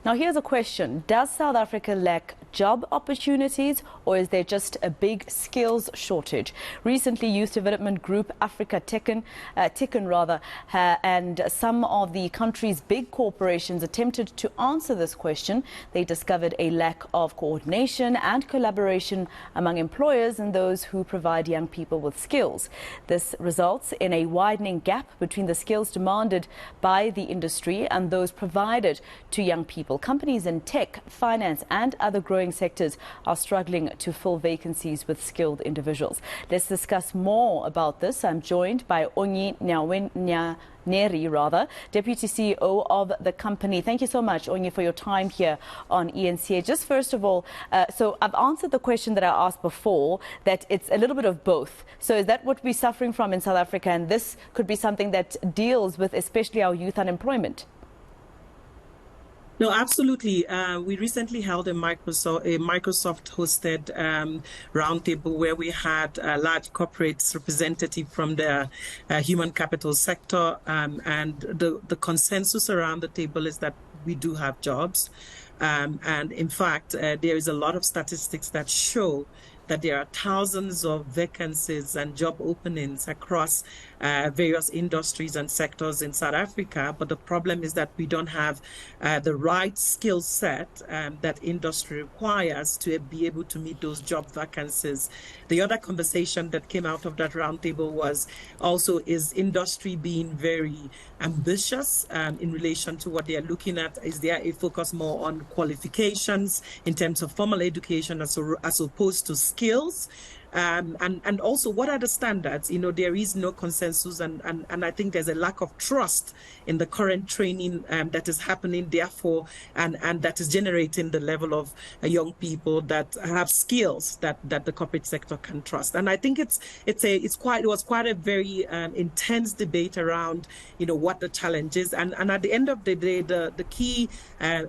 Now, here's a question. Does South Africa lack job opportunities, or is there just a big skills shortage? Recently, youth development group Afrika Tikkun, and some of the country's big corporations attempted to answer this question. They discovered a lack of coordination and collaboration among employers and those who provide young people with skills. This results in a widening gap between the skills demanded by the industry and those provided to young people. Companies in tech, finance and other growing sectors are struggling to fill vacancies with skilled individuals. Let's discuss more about this. I'm joined by Onyi Nwaneri, Deputy CEO of the company. Thank you so much, Onyi, for your time here on eNCA. Just first of all, so I've answered the question that I asked before, that it's a little bit of both. So is that what we're suffering from in South Africa? And this could be something that deals with especially our youth unemployment. No, absolutely. We recently held a Microsoft-hosted roundtable where we had large corporates representative from the human capital sector, and the consensus around the table is that we do have jobs. And in fact, there is a lot of statistics that show that there are thousands of vacancies and job openings across various industries and sectors in South Africa. But the problem is that we don't have the right skill set that industry requires to be able to meet those job vacancies. The other conversation that came out of that roundtable was also, is industry being very ambitious in relation to what they are looking at? Is there a focus more on qualifications in terms of formal education as opposed to skills? And also, what are the standards? You know, there is no consensus, and I think there's a lack of trust in the current training that is happening, therefore, and that is generating the level of young people that have skills that the corporate sector can trust. And I think it was quite a very intense debate around, you know, what the challenge is. And at the end of the day, the key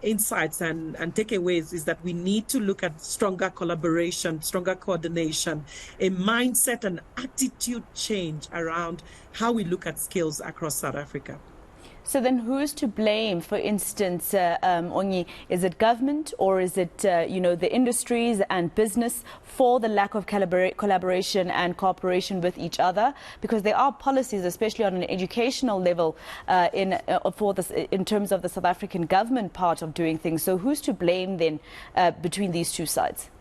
insights and takeaways is that we need to look at stronger collaboration, stronger coordination, a mindset and attitude change around how we look at skills across South Africa. So then who is to blame, for instance, Onyi? Is it government, or is it, the industries and business for the lack of collaboration and cooperation with each other? Because there are policies, especially on an educational level, in terms of the South African government part of doing things. So who's to blame then between these two sides?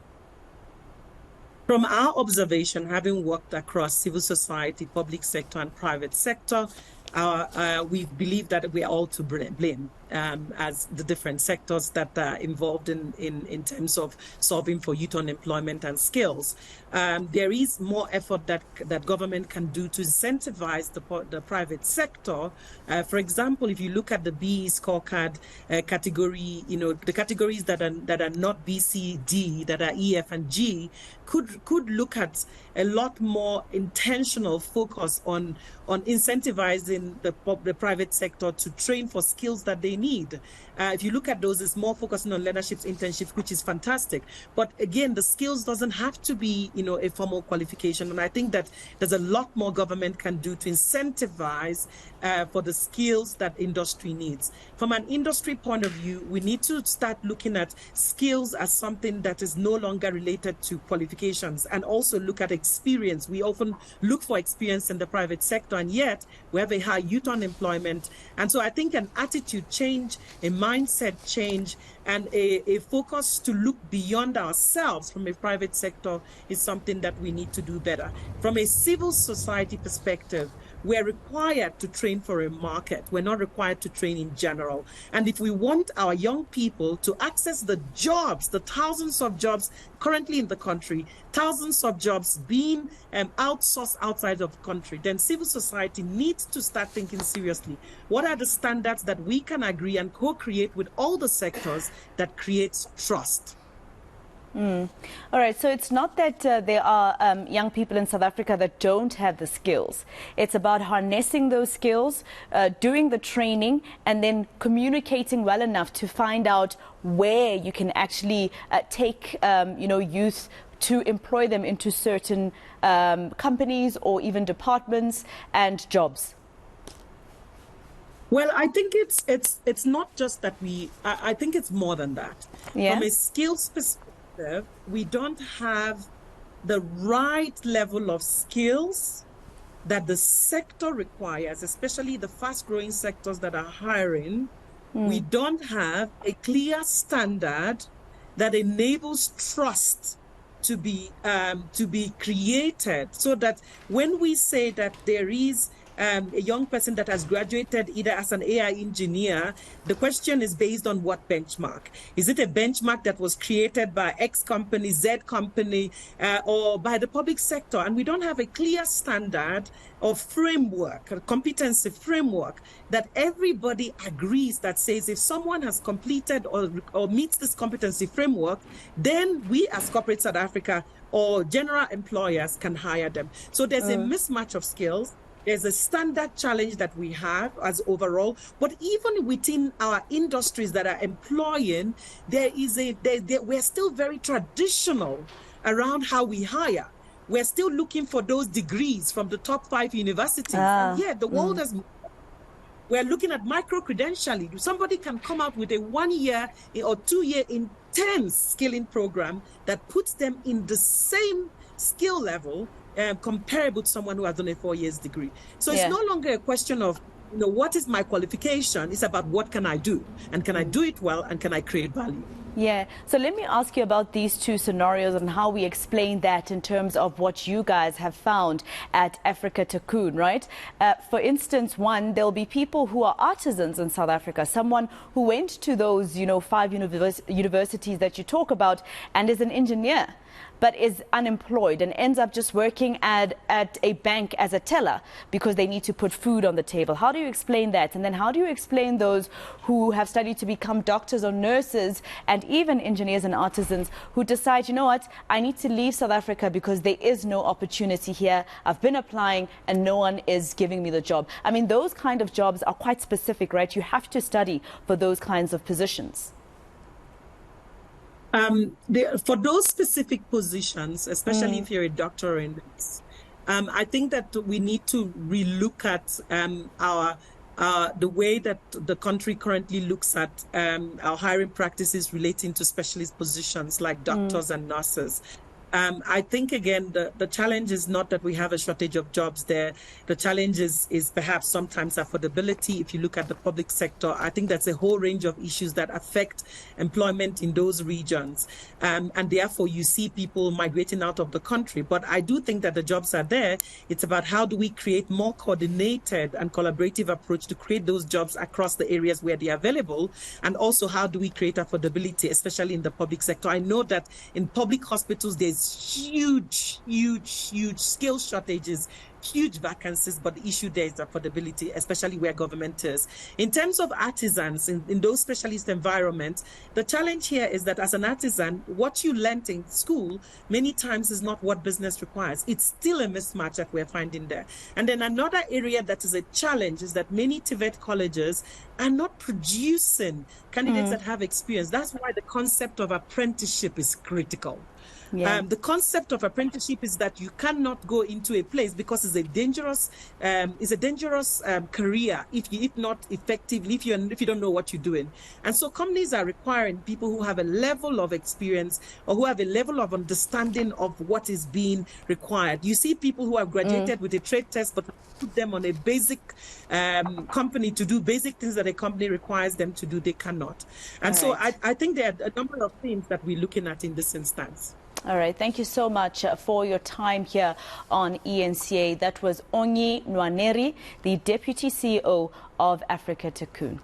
From our observation, having worked across civil society, public sector and private sector, we believe that we are all to blame as the different sectors that are involved in terms of solving for youth unemployment and skills. There is more effort that government can do to incentivize the private sector. For example, if you look at the BE scorecard category, you know, the categories that are not B, C, D, that are E, F, and G, could look at a lot more intentional focus on incentivizing the private sector to train for skills that they need. If you look at those, it's more focusing on leaderships, internships, which is fantastic. But again, the skills doesn't have to be, you know, a formal qualification. And I think that there's a lot more government can do to incentivize for the skills that industry needs. From an industry point of view, we need to start looking at skills as something that is no longer related to qualifications, and also look at experience. We often look for experience in the private sector, and yet we have a high youth unemployment. And so I think an attitude change, a mindset change, and a focus to look beyond ourselves from a private sector is something that we need to do better. From a civil society perspective, we're required to train for a market. We're not required to train in general. And if we want our young people to access the jobs, the thousands of jobs currently in the country, thousands of jobs being outsourced outside of the country, then civil society needs to start thinking seriously. What are the standards that we can agree and co-create with all the sectors that creates trust? All right, so it's not that there are young people in South Africa that don't have the skills. It's about harnessing those skills, doing the training, and then communicating well enough to find out where you can actually take, youth to employ them into certain companies or even departments and jobs. Well, I think it's not just that I think it's more than that. Yeah. From a skills perspective, we don't have the right level of skills that the sector requires, especially the fast-growing sectors that are hiring. We don't have a clear standard that enables trust to be created, so that when we say that there is a young person that has graduated either as an AI engineer, the question is based on what benchmark? Is it a benchmark that was created by X company, Z company, or by the public sector? And we don't have a clear standard or framework, a competency framework that everybody agrees, that says if someone has completed or meets this competency framework, then we as corporate South Africa or general employers can hire them. So there's a mismatch of skills. There's a standard challenge that we have as overall, but even within our industries that are employing, we're still very traditional around how we hire. We're still looking for those degrees from the top 5 universities. And yeah, the world has. We're looking at micro-credentialing. Somebody can come out with a 1-year or 2-year intense skilling program that puts them in the same skill level comparable to someone who has done a 4 years degree. So it's no longer a question of, what is my qualification? It's about what can I do? And can I do it well? And can I create value? Yeah. So let me ask you about these two scenarios and how we explain that in terms of what you guys have found at Afrika Tikkun, right? For instance, one, there'll be people who are artisans in South Africa, someone who went to those, 5 universities that you talk about and is an engineer, but is unemployed and ends up just working at a bank as a teller because they need to put food on the table. How do you explain that? And then how do you explain those who have studied to become doctors or nurses and even engineers and artisans who decide, you know what, I need to leave South Africa because there is no opportunity here. I've been applying and no one is giving me the job. I mean, those kind of jobs are quite specific, right? You have to study for those kinds of positions. For those specific positions, especially if you're a doctor in this, I think that we need to relook at the way that the country currently looks at our hiring practices relating to specialist positions like doctors and nurses. I think, again, the challenge is not that we have a shortage of jobs there. The challenge is perhaps sometimes affordability. If you look at the public sector, I think that's a whole range of issues that affect employment in those regions. And therefore, you see people migrating out of the country. But I do think that the jobs are there. It's about how do we create more coordinated and collaborative approach to create those jobs across the areas where they are available. And also, how do we create affordability, especially in the public sector? I know that in public hospitals, there's huge skill shortages, huge vacancies, but the issue there is affordability, especially where government is. In terms of artisans, in those specialist environments, the challenge here is that as an artisan, what you learned in school many times is not what business requires. It's still a mismatch that we're finding there. And then another area that is a challenge is that many TVET colleges are not producing candidates that have experience. That's why the concept of apprenticeship is critical. Yeah. The concept of apprenticeship is that you cannot go into a place because it's a dangerous career if not effectively, if you don't know what you're doing. And so companies are requiring people who have a level of experience or who have a level of understanding of what is being required. You see people who have graduated with a trade test, but put them on a basic company to do basic things that a company requires them to do, they cannot. And so I think there are a number of things that we're looking at in this instance. All right. Thank you so much for your time here on eNCA. That was Onyi Nwaneri, the Deputy CEO of Afrika Tikkun.